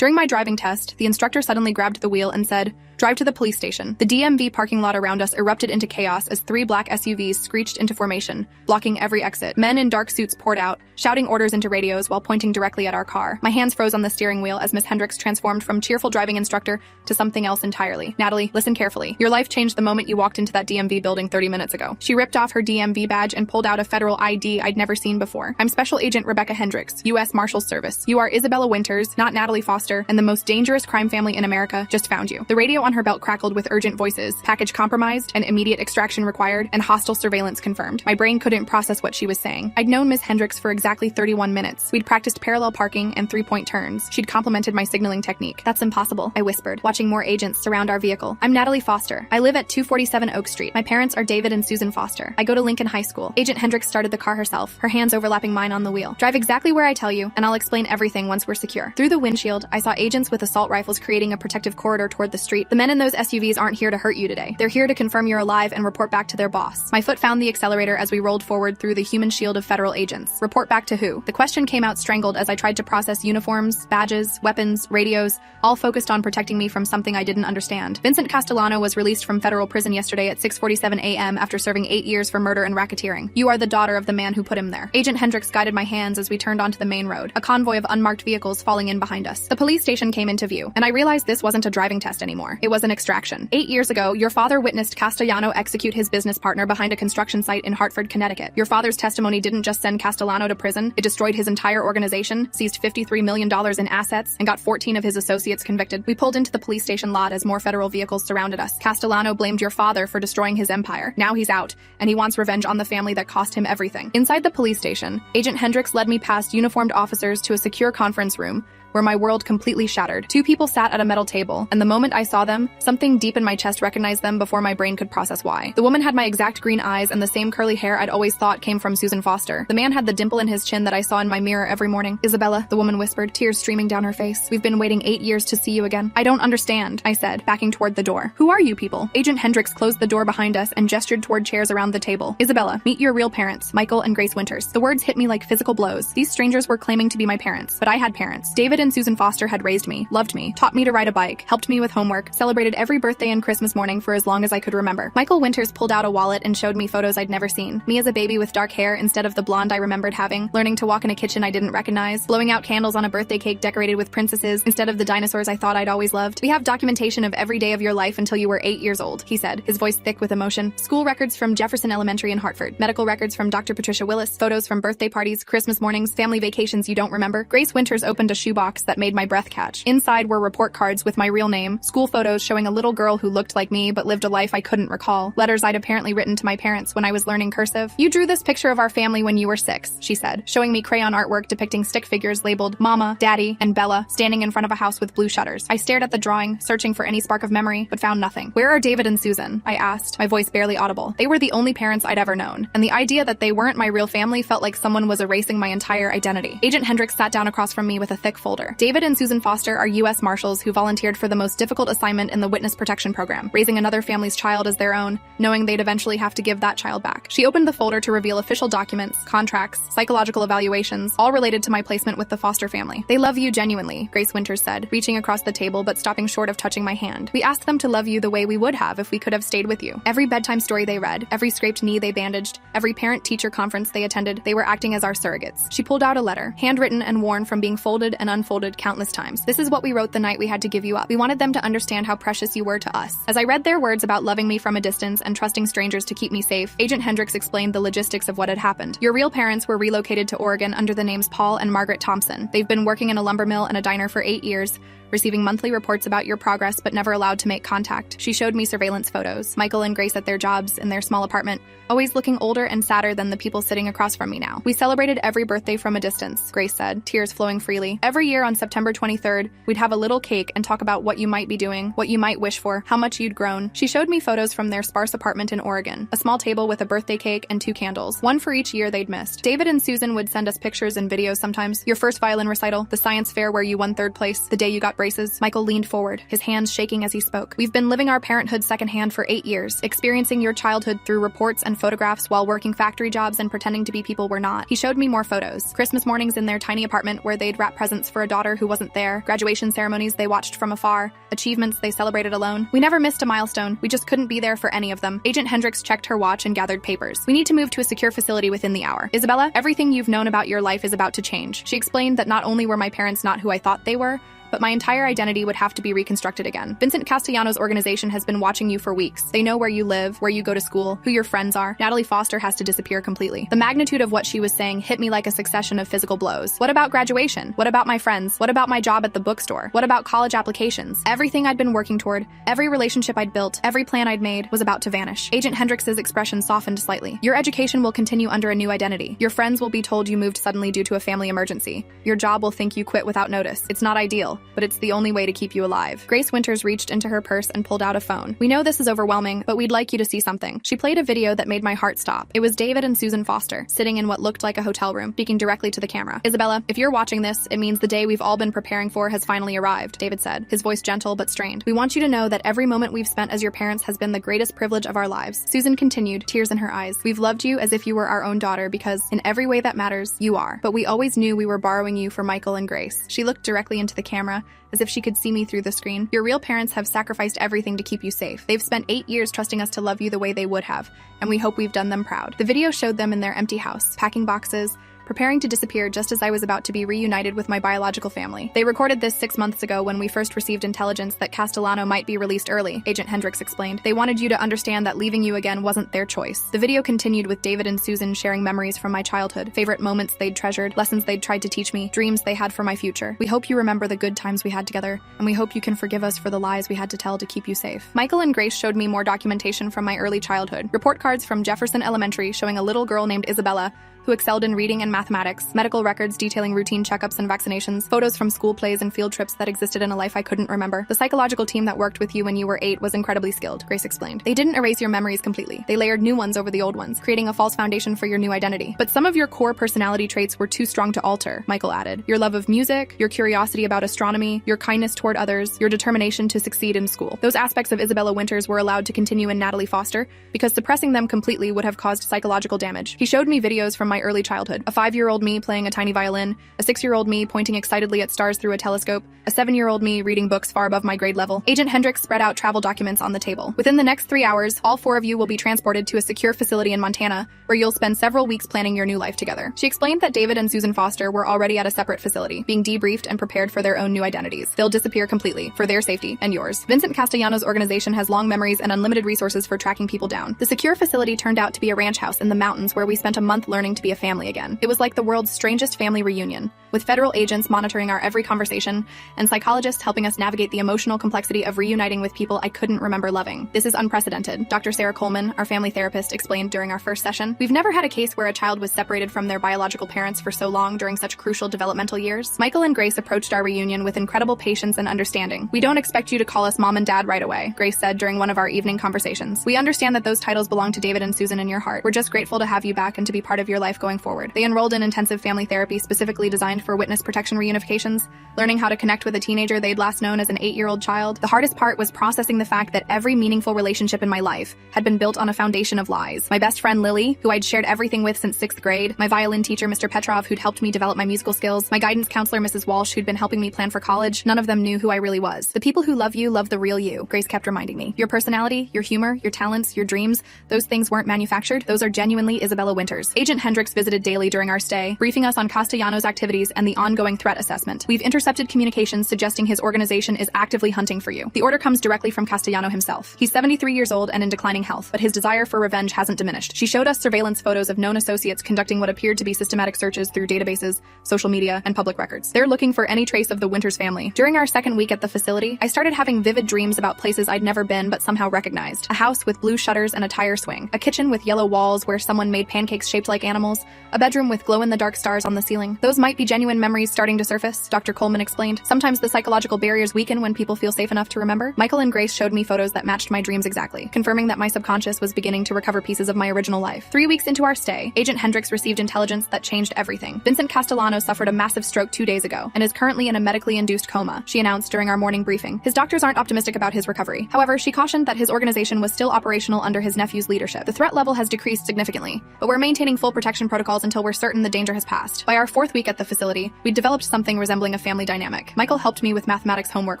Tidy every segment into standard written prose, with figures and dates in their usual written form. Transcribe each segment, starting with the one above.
During my driving test, the instructor suddenly grabbed the wheel and said, "Drive to the police station." The DMV parking lot around us erupted into chaos as 3 black SUVs screeched into formation, blocking every exit. Men in dark suits poured out, shouting orders into radios while pointing directly at our car. My hands froze on the steering wheel as Miss Hendricks transformed from cheerful driving instructor to something else entirely. "Natalie, listen carefully. Your life changed the moment you walked into that DMV building 30 minutes ago." She ripped off her DMV badge and pulled out a federal ID I'd never seen before. "I'm Special Agent Rebecca Hendricks, U.S. Marshals Service. You are Isabella Winters, not Natalie Foster, and the most dangerous crime family in America just found you." The radio on her belt crackled with urgent voices: package compromised, and immediate extraction required, and hostile surveillance confirmed. My brain couldn't process what she was saying. I'd known Miss Hendricks for exactly 31 minutes. We'd practiced parallel parking and 3-point turns. She'd complimented my signaling technique. "That's impossible," I whispered, watching more agents surround our vehicle. "I'm Natalie Foster. I live at 247 Oak Street. My parents are David and Susan Foster. I go to Lincoln High School." Agent Hendricks started the car herself, her hands overlapping mine on the wheel. "Drive exactly where I tell you, and I'll explain everything once we're secure." Through the windshield, I saw agents with assault rifles creating a protective corridor toward the street. "The men in those SUVs aren't here to hurt you today. They're here to confirm you're alive and report back to their boss." My foot found the accelerator as we rolled forward through the human shield of federal agents. "Report back to who?" The question came out strangled as I tried to process uniforms, badges, weapons, radios, all focused on protecting me from something I didn't understand. "Vincent Castellano was released from federal prison yesterday at 6:47 a.m. after serving 8 years for murder and racketeering. You are the daughter of the man who put him there." Agent Hendricks guided my hands as we turned onto the main road, a convoy of unmarked vehicles falling in behind us. The police station came into view, and I realized this wasn't a driving test anymore. It was an extraction. 8 years ago, your father witnessed Castellano execute his business partner behind a construction site in Hartford, Connecticut. Your father's testimony didn't just send Castellano to prison, it destroyed his entire organization, seized $53 million in assets, and got 14 of his associates convicted. We pulled into the police station lot as more federal vehicles surrounded us. Castellano blamed your father for destroying his empire. Now he's out, and he wants revenge on the family that cost him everything. Inside the police station, Agent Hendricks led me past uniformed officers to a secure conference room, where my world completely shattered. 2 people sat at a metal table, and the moment I saw them, something deep in my chest recognized them before my brain could process why. The woman had my exact green eyes and the same curly hair I'd always thought came from Susan Foster. The man had the dimple in his chin that I saw in my mirror every morning. "Isabella," the woman whispered, tears streaming down her face. "We've been waiting 8 years to see you again." "I don't understand," I said, backing toward the door. "Who are you people?" Agent Hendricks closed the door behind us and gestured toward chairs around the table. "Isabella, meet your real parents, Michael and Grace Winters." The words hit me like physical blows. These strangers were claiming to be my parents, but I had parents. David and Susan Foster had raised me, loved me, taught me to ride a bike, helped me with homework, celebrated every birthday and Christmas morning for as long as I could remember. Michael Winters pulled out a wallet and showed me photos I'd never seen. Me as a baby with dark hair instead of the blonde I remembered having, learning to walk in a kitchen I didn't recognize, blowing out candles on a birthday cake decorated with princesses instead of the dinosaurs I thought I'd always loved. "We have documentation of every day of your life until you were 8 years old," he said, his voice thick with emotion. "School records from Jefferson Elementary in Hartford, medical records from Dr. Patricia Willis, photos from birthday parties, Christmas mornings, family vacations you don't remember." Grace Winters opened a shoebox that made my breath catch. Inside were report cards with my real name, school photos showing a little girl who looked like me but lived a life I couldn't recall, letters I'd apparently written to my parents when I was learning cursive. "You drew this picture of our family when you were 6, she said, showing me crayon artwork depicting stick figures labeled Mama, Daddy, and Bella standing in front of a house with blue shutters. I stared at the drawing, searching for any spark of memory, but found nothing. "Where are David and Susan?" I asked, my voice barely audible. They were the only parents I'd ever known, and the idea that they weren't my real family felt like someone was erasing my entire identity. Agent Hendricks sat down across from me with a thick folder. "David and Susan Foster are U.S. Marshals who volunteered for the most difficult assignment in the Witness Protection Program, raising another family's child as their own, knowing they'd eventually have to give that child back." She opened the folder to reveal official documents, contracts, psychological evaluations, all related to my placement with the Foster family. "They love you genuinely," Grace Winters said, reaching across the table but stopping short of touching my hand. "We asked them to love you the way we would have if we could have stayed with you. Every bedtime story they read, every scraped knee they bandaged, every parent-teacher conference they attended, they were acting as our surrogates." She pulled out a letter, handwritten and worn from being folded and unfolded countless times. "This is what we wrote the night we had to give you up. We wanted them to understand how precious you were to us." As I read their words about loving me from a distance and trusting strangers to keep me safe, Agent Hendricks explained the logistics of what had happened. "Your real parents were relocated to Oregon under the names Paul and Margaret Thompson. They've been working in a lumber mill and a diner for 8 years, receiving monthly reports about your progress but never allowed to make contact." She showed me surveillance photos, Michael and Grace at their jobs in their small apartment, always looking older and sadder than the people sitting across from me now. "We celebrated every birthday from a distance," Grace said, tears flowing freely. "Every year on September 23rd, we'd have a little cake and talk about what you might be doing, what you might wish for, how much you'd grown." She showed me photos from their sparse apartment in Oregon, a small table with a birthday cake and 2 candles, one for each year they'd missed. "David and Susan would send us pictures and videos sometimes. Your first violin recital, the science fair where you won 3rd place, the day you got braces. Michael leaned forward, his hands shaking as he spoke. We've been living our parenthood secondhand for 8 years, experiencing your childhood through reports and photographs while working factory jobs and pretending to be people we're not. He showed me more photos. Christmas mornings in their tiny apartment where they'd wrap presents for a daughter who wasn't there, graduation ceremonies they watched from afar, achievements they celebrated alone. We never missed a milestone. We just couldn't be there for any of them. Agent Hendricks checked her watch and gathered papers. We need to move to a secure facility within the hour. Isabella, everything you've known about your life is about to change. She explained that not only were my parents not who I thought they were, but my entire identity would have to be reconstructed again. Vincent Castellanos' organization has been watching you for weeks. They know where you live, where you go to school, who your friends are. Natalie Foster has to disappear completely. The magnitude of what she was saying hit me like a succession of physical blows. What about graduation? What about my friends? What about my job at the bookstore? What about college applications? Everything I'd been working toward, every relationship I'd built, every plan I'd made was about to vanish. Agent Hendricks' expression softened slightly. Your education will continue under a new identity. Your friends will be told you moved suddenly due to a family emergency. Your job will think you quit without notice. It's not ideal, but it's the only way to keep you alive. Grace Winters reached into her purse and pulled out a phone. We know this is overwhelming, but we'd like you to see something. She played a video that made my heart stop. It was David and Susan Foster, sitting in what looked like a hotel room, speaking directly to the camera. Isabella, if you're watching this, it means the day we've all been preparing for has finally arrived, David said, his voice gentle but strained. We want you to know that every moment we've spent as your parents has been the greatest privilege of our lives. Susan continued, tears in her eyes. We've loved you as if you were our own daughter because, in every way that matters, you are. But we always knew we were borrowing you for Michael and Grace. She looked directly into the camera, as if she could see me through the screen. Your real parents have sacrificed everything to keep you safe. They've spent 8 years trusting us to love you the way they would have, and we hope we've done them proud. The video showed them in their empty house, packing boxes, preparing to disappear just as I was about to be reunited with my biological family. They recorded this 6 months ago when we first received intelligence that Castellano might be released early, Agent Hendricks explained. They wanted you to understand that leaving you again wasn't their choice. The video continued with David and Susan sharing memories from my childhood, favorite moments they'd treasured, lessons they'd tried to teach me, dreams they had for my future. We hope you remember the good times we had together, and we hope you can forgive us for the lies we had to tell to keep you safe. Michael and Grace showed me more documentation from my early childhood. Report cards from Jefferson Elementary showing a little girl named Isabella who excelled in reading and mathematics, medical records detailing routine checkups and vaccinations, photos from school plays and field trips that existed in a life I couldn't remember. The psychological team that worked with you when you were 8 was incredibly skilled, Grace explained. They didn't erase your memories completely. They layered new ones over the old ones, creating a false foundation for your new identity. But some of your core personality traits were too strong to alter, Michael added. Your love of music, your curiosity about astronomy, your kindness toward others, your determination to succeed in school. Those aspects of Isabella Winters were allowed to continue in Natalie Foster because suppressing them completely would have caused psychological damage. He showed me videos from my early childhood. A 5-year-old me playing a tiny violin, a 6-year-old me pointing excitedly at stars through a telescope, a 7-year-old me reading books far above my grade level. Agent Hendricks spread out travel documents on the table. Within the next 3 hours, all 4 of you will be transported to a secure facility in Montana, where you'll spend several weeks planning your new life together. She explained that David and Susan Foster were already at a separate facility, being debriefed and prepared for their own new identities. They'll disappear completely, for their safety and yours. Vincent Castellanos' organization has long memories and unlimited resources for tracking people down. The secure facility turned out to be a ranch house in the mountains where we spent a month learning to be a family again. It was like the world's strangest family reunion, with federal agents monitoring our every conversation and psychologists helping us navigate the emotional complexity of reuniting with people I couldn't remember loving. This is unprecedented, Dr. Sarah Coleman, our family therapist, explained during our first session. We've never had a case where a child was separated from their biological parents for so long during such crucial developmental years. Michael and Grace approached our reunion with incredible patience and understanding. We don't expect you to call us mom and dad right away, Grace said during one of our evening conversations. We understand that those titles belong to David and Susan in your heart. We're just grateful to have you back and to be part of your life going forward. They enrolled in intensive family therapy specifically designed for witness protection reunifications, learning how to connect with a teenager they'd last known as an 8-year-old child. The hardest part was processing the fact that every meaningful relationship in my life had been built on a foundation of lies. My best friend Lily, who I'd shared everything with since 6th grade, my violin teacher Mr. Petrov, who'd helped me develop my musical skills, my guidance counselor Mrs. Walsh, who'd been helping me plan for college, none of them knew who I really was. The people who love you love the real you, Grace kept reminding me. Your personality, your humor, your talents, your dreams, those things weren't manufactured. Those are genuinely Isabella Winters. Agent Hendricks visited daily during our stay, briefing us on Castellanos' activities and the ongoing threat assessment. We've intercepted communications suggesting his organization is actively hunting for you. The order comes directly from Castellano himself. He's 73 years old and in declining health, but his desire for revenge hasn't diminished. She showed us surveillance photos of known associates conducting what appeared to be systematic searches through databases, social media, and public records. They're looking for any trace of the Winters family. During our second week at the facility, I started having vivid dreams about places I'd never been but somehow recognized. A house with blue shutters and a tire swing, a kitchen with yellow walls where someone made pancakes shaped like animals, a bedroom with glow-in-the-dark stars on the ceiling. Those might be genuine genuine memories starting to surface, Dr. Coleman explained. Sometimes the psychological barriers weaken when people feel safe enough to remember. Michael and Grace showed me photos that matched my dreams exactly, confirming that my subconscious was beginning to recover pieces of my original life. 3 weeks into our stay, Agent Hendricks received intelligence that changed everything. Vincent Castellano suffered a massive stroke 2 days ago and is currently in a medically induced coma, she announced during our morning briefing. His doctors aren't optimistic about his recovery. However, she cautioned that his organization was still operational under his nephew's leadership. The threat level has decreased significantly, but we're maintaining full protection protocols until we're certain the danger has passed. By our 4th week at the facility, we'd developed something resembling a family dynamic. Michael helped me with mathematics homework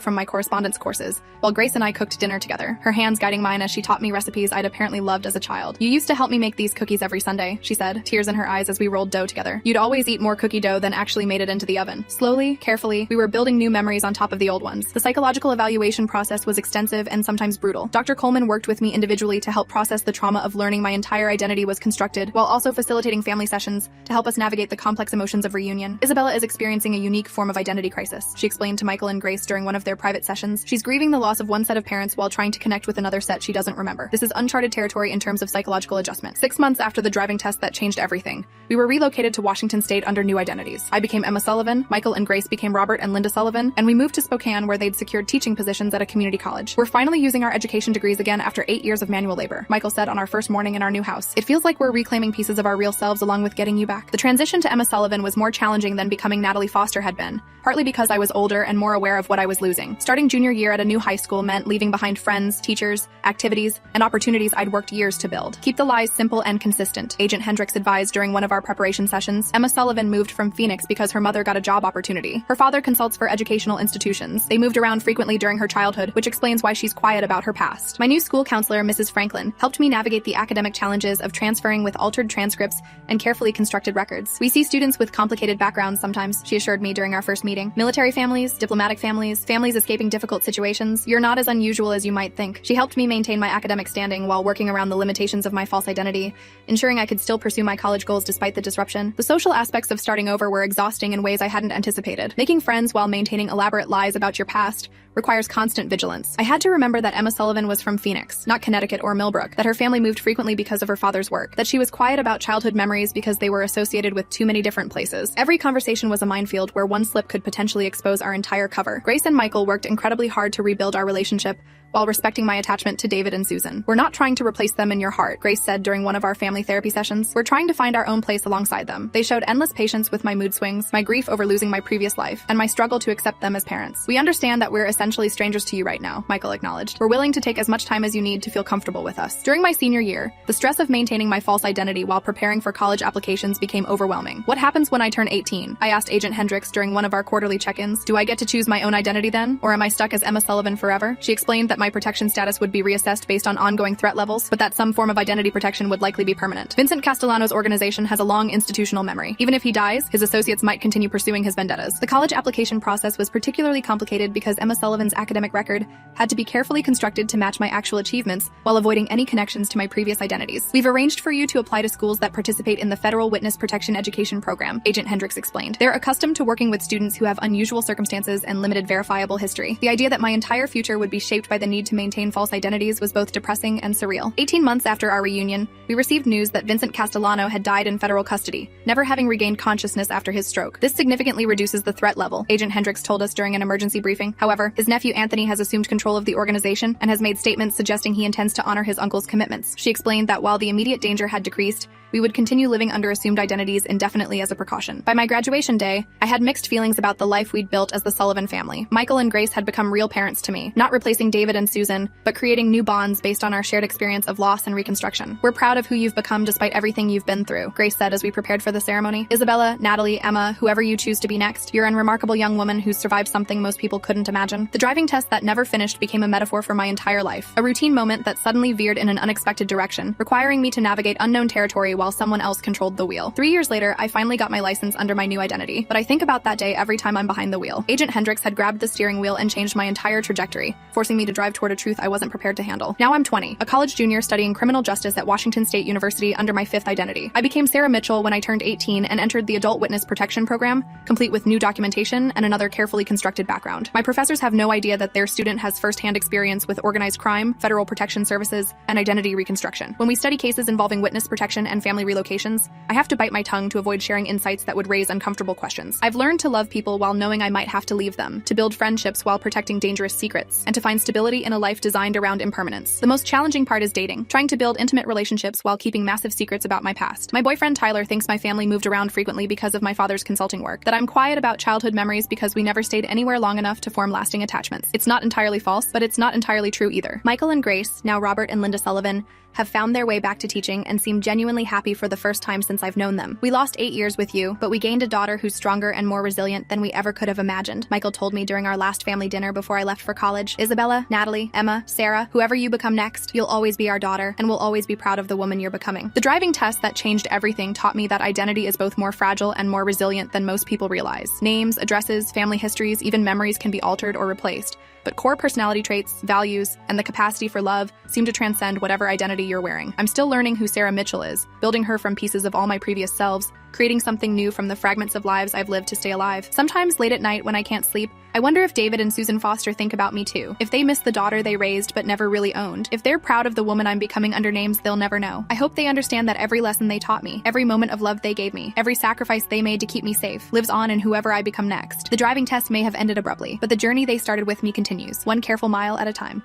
from my correspondence courses, while Grace and I cooked dinner together, her hands guiding mine as she taught me recipes I'd apparently loved as a child. You used to help me make these cookies every Sunday, she said, tears in her eyes as we rolled dough together. You'd always eat more cookie dough than actually made it into the oven. Slowly, carefully, we were building new memories on top of the old ones. The psychological evaluation process was extensive and sometimes brutal. Dr. Coleman worked with me individually to help process the trauma of learning my entire identity was constructed, while also facilitating family sessions to help us navigate the complex emotions of reunion. Isabella is experiencing a unique form of identity crisis, she explained to Michael and Grace during one of their private sessions. She's grieving the loss of one set of parents while trying to connect with another set she doesn't remember. This is uncharted territory in terms of psychological adjustment. 6 months after the driving test that changed everything, we were relocated to Washington State under new identities. I became Emma Sullivan, Michael and Grace became Robert and Linda Sullivan, and we moved to Spokane where they'd secured teaching positions at a community college. We're finally using our education degrees again after 8 years of manual labor, Michael said on our first morning in our new house. It feels like we're reclaiming pieces of our real selves along with getting you back. The transition to Emma Sullivan was more challenging than becoming Natalie Foster had been, partly because I was older and more aware of what I was losing. Starting junior year at a new high school meant leaving behind friends, teachers, activities, and opportunities I'd worked years to build. Keep the lies simple and consistent, Agent Hendricks advised during one of our preparation sessions. Emma Sullivan moved from Phoenix because her mother got a job opportunity. Her father consults for educational institutions. They moved around frequently during her childhood, which explains why she's quiet about her past. My new school counselor, Mrs. Franklin, helped me navigate the academic challenges of transferring with altered transcripts and carefully constructed records. We see students with complicated backgrounds sometimes, she assured me during our first meeting. Military families, diplomatic families, families escaping difficult situations. You're not as unusual as you might think. She helped me maintain my academic standing while working around the limitations of my false identity, ensuring I could still pursue my college goals despite the disruption. The social aspects of starting over were exhausting in ways I hadn't anticipated. Making friends while maintaining elaborate lies about your past requires constant vigilance. I had to remember that Emma Sullivan was from Phoenix, not Connecticut or Millbrook, that her family moved frequently because of her father's work, that she was quiet about childhood memories because they were associated with too many different places. Every conversation was a minefield where one slip could potentially expose our entire cover. Grace and Michael worked incredibly hard to rebuild our relationship while respecting my attachment to David and Susan. We're not trying to replace them in your heart, Grace said during one of our family therapy sessions. We're trying to find our own place alongside them. They showed endless patience with my mood swings, my grief over losing my previous life, and my struggle to accept them as parents. We understand that we're essentially strangers to you right now, Michael acknowledged. We're willing to take as much time as you need to feel comfortable with us. During my senior year, the stress of maintaining my false identity while preparing for college applications became overwhelming. What happens when I turn 18? I asked Agent Hendricks during one of our quarterly check-ins. Do I get to choose my own identity then? Or am I stuck as Emma Sullivan forever? She explained that my protection status would be reassessed based on ongoing threat levels, but that some form of identity protection would likely be permanent. Vincent Castellano's organization has a long institutional memory. Even if he dies, his associates might continue pursuing his vendettas. The college application process was particularly complicated because Emma Sullivan's academic record had to be carefully constructed to match my actual achievements while avoiding any connections to my previous identities. We've arranged for you to apply to schools that participate in the Federal Witness Protection Education Program, Agent Hendricks explained. They're accustomed to working with students who have unusual circumstances and limited verifiable history. The idea that my entire future would be shaped by the need to maintain false identities was both depressing and surreal. 18 months after our reunion, we received news that Vincent Castellano had died in federal custody, never having regained consciousness after his stroke. This significantly reduces the threat level, Agent Hendricks told us during an emergency briefing. However, his nephew Anthony has assumed control of the organization and has made statements suggesting he intends to honor his uncle's commitments. She explained that while the immediate danger had decreased, we would continue living under assumed identities indefinitely as a precaution. By my graduation day, I had mixed feelings about the life we'd built as the Sullivan family. Michael and Grace had become real parents to me, not replacing David and Susan, but creating new bonds based on our shared experience of loss and reconstruction. We're proud of who you've become despite everything you've been through, Grace said as we prepared for the ceremony. Isabella, Natalie, Emma, whoever you choose to be next, you're a remarkable young woman who's survived something most people couldn't imagine. The driving test that never finished became a metaphor for my entire life, a routine moment that suddenly veered in an unexpected direction, requiring me to navigate unknown territory while someone else controlled the wheel. 3 years later, I finally got my license under my new identity, but I think about that day every time I'm behind the wheel. Agent Hendricks had grabbed the steering wheel and changed my entire trajectory, forcing me to drive toward a truth I wasn't prepared to handle. Now I'm 20, a college junior studying criminal justice at Washington State University under my 5th identity. I became Sarah Mitchell when I turned 18 and entered the Adult Witness Protection Program, complete with new documentation and another carefully constructed background. My professors have no idea that their student has firsthand experience with organized crime, federal protection services, and identity reconstruction. When we study cases involving witness protection and family family relocations, I have to bite my tongue to avoid sharing insights that would raise uncomfortable questions. I've learned to love people while knowing I might have to leave them, to build friendships while protecting dangerous secrets, and to find stability in a life designed around impermanence. The most challenging part is dating, trying to build intimate relationships while keeping massive secrets about my past. My boyfriend Tyler thinks my family moved around frequently because of my father's consulting work, that I'm quiet about childhood memories because we never stayed anywhere long enough to form lasting attachments. It's not entirely false, but it's not entirely true either. Michael and Grace, now Robert and Linda Sullivan, have found their way back to teaching and seem genuinely happy for the first time since I've known them. We lost 8 years with you, but we gained a daughter who's stronger and more resilient than we ever could have imagined, Michael told me during our last family dinner before I left for college. Isabella, Natalie, Emma, Sarah, whoever you become next, you'll always be our daughter, and we'll always be proud of the woman you're becoming. The driving test that changed everything taught me that identity is both more fragile and more resilient than most people realize. Names, addresses, family histories, even memories can be altered or replaced, but core personality traits, values, and the capacity for love seem to transcend whatever identity you're wearing. I'm still learning who Sarah Mitchell is, building her from pieces of all my previous selves, creating something new from the fragments of lives I've lived to stay alive. Sometimes late at night when I can't sleep, I wonder if David and Susan Foster think about me too. If they miss the daughter they raised but never really owned. If they're proud of the woman I'm becoming under names they'll never know. I hope they understand that every lesson they taught me, every moment of love they gave me, every sacrifice they made to keep me safe, lives on in whoever I become next. The driving test may have ended abruptly, but the journey they started with me continues, one careful mile at a time.